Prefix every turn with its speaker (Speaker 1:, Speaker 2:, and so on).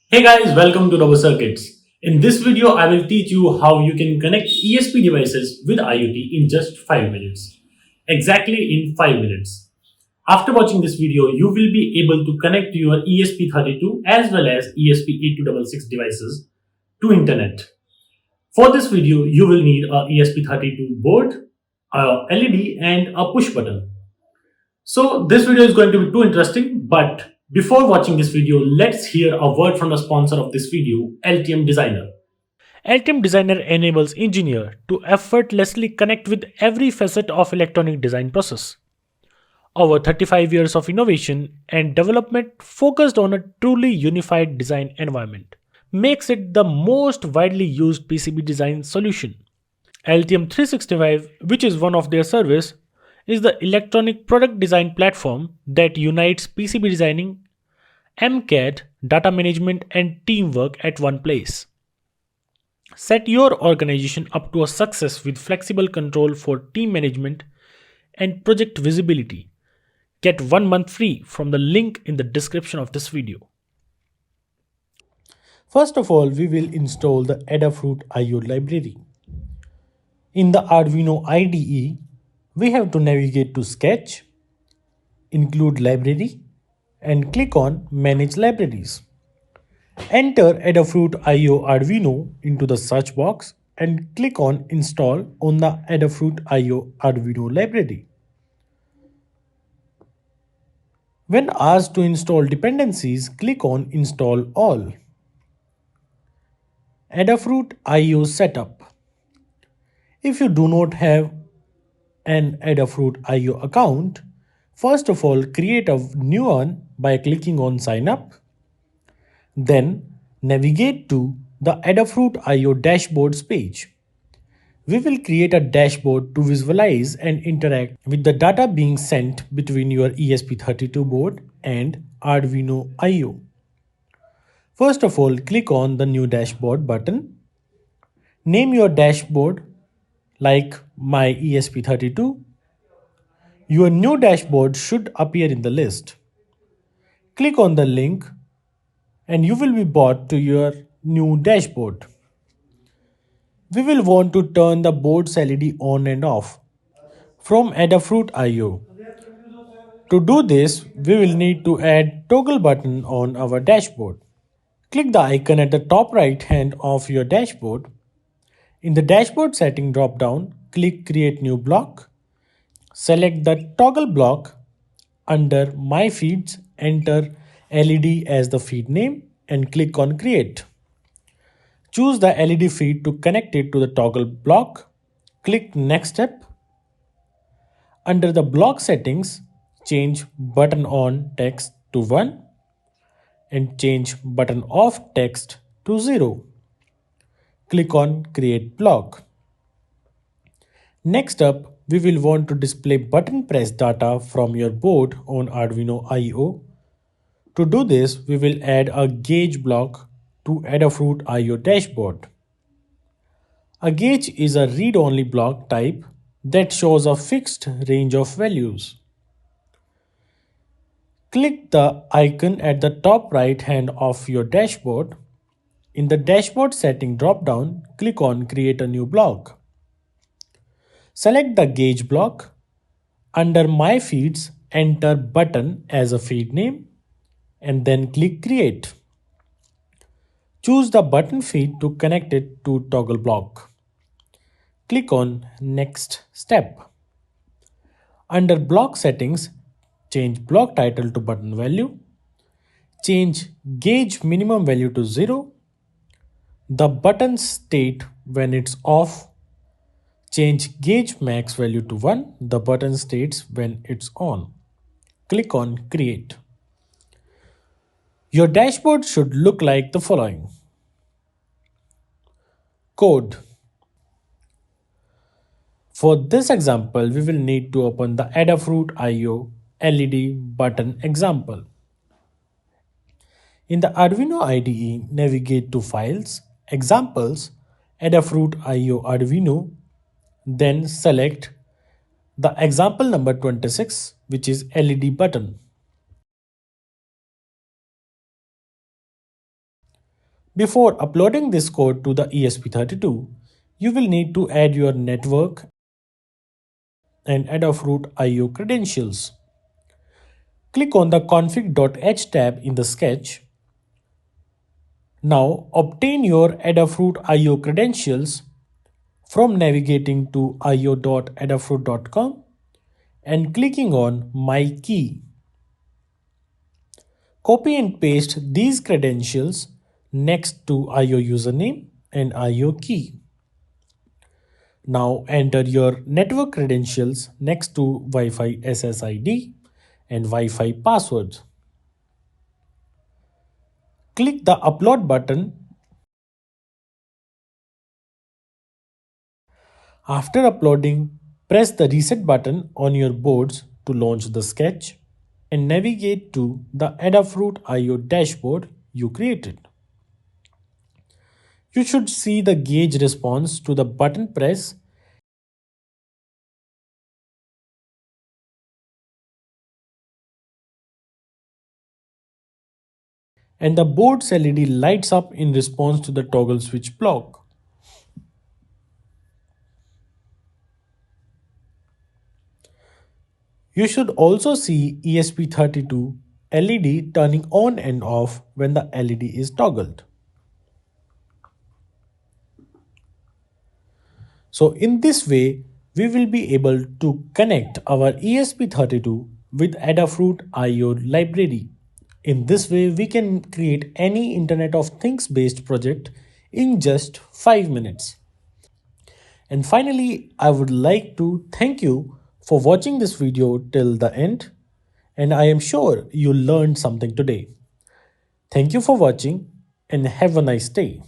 Speaker 1: Hey guys, welcome to RoboCircuits. In this video, I will teach you how you can connect ESP devices with IoT in just 5 minutes. Exactly in 5 minutes. After watching this video, you will be able to connect your ESP32 as well as ESP8266 devices to internet. For this video, you will need a ESP32 board, a LED and a push button. So this video is going to be too interesting, but before watching this video, let's hear a word from the sponsor of this video, LTM Designer.
Speaker 2: LTM Designer enables engineer to effortlessly connect with every facet of electronic design process. Over 35 years of innovation and development focused on a truly unified design environment makes it the most widely used PCB design solution. LTM 365, which is one of their service, is the electronic product design platform that unites PCB designing, MCAD, data management and teamwork at one place. Set your organization up to a success with flexible control for team management and project visibility. Get 1 month free from the link in the description of this video.
Speaker 3: First of all, we will install the Adafruit Io library. In the Arduino IDE, we have to navigate to Sketch, include library, and click on Manage Libraries. Enter Adafruit Io Arduino into the search box and click on Install on the Adafruit Io Arduino library. When asked to install dependencies, click on Install All. Adafruit Io Setup. If you do not have an Adafruit Io account, first of all create a new one by clicking on Sign Up. Then navigate to the Adafruit Io Dashboards page. We will create a dashboard to visualize and interact with the data being sent between your ESP32 board and Arduino Io. First of all, click on the New Dashboard button. Name your dashboard like My ESP32. Your new dashboard should appear in the list. Click on the link and you will be brought to your new dashboard. We will want to turn the board's LED on and off from Adafruit Io. To do this, we will need to add toggle button on our dashboard. Click the icon at the top right hand of your dashboard. In the dashboard setting drop down, click Create New Block. Select the toggle block. Under My Feeds, enter LED as the feed name and click on Create. Choose the LED feed to connect it to the toggle block. Click Next Step. Under the block settings, change button on text to 1 and change button off text to 0. Click on Create Block. Next up, we will want to display button press data from your board on Arduino Io. To do this, we will add a gauge block to Adafruit Io Dashboard. A gauge is a read-only block type that shows a fixed range of values. Click the icon at the top right hand of your dashboard. In the dashboard setting drop-down, click on Create a New Block. Select the gauge block. Under My Feeds, enter button as a feed name and then click Create. Choose the button feed to connect it to toggle block. Click on Next Step. Under block settings, change block title to button value. Change gauge minimum value to 0. The button state when it's off. Change gauge max value to 1. The button states when it's on. Click on Create. Your dashboard should look like the following. Code. For this example, we will need to open the Adafruit Io LED button example. In the Arduino IDE, navigate to Files, Examples, Adafruit Io Arduino, then select the example number 26, which is LED button. Before uploading this code to the ESP32, you will need to add your network and Adafruit IO credentials. Click on the config.h tab in the sketch. Now obtain your Adafruit IO credentials from navigating to io.adafruit.com and clicking on My Key. Copy and paste these credentials next to IO username and IO key. Now enter your network credentials next to Wi-Fi SSID and Wi-Fi passwords. Click the upload button. After uploading, press the reset button on your boards to launch the sketch and navigate to the Adafruit Io Dashboard you created. You should see the gauge response to the button press and the board's LED lights up in response to the toggle switch block. You should also see ESP32 LED turning on and off when the LED is toggled. So in this way, we will be able to connect our ESP32 with Adafruit IO library. In this way, we can create any Internet of Things based project in just 5 minutes. And finally, I would like to thank you for watching this video till the end, and I am sure you learned something today. Thank you for watching and have a nice day.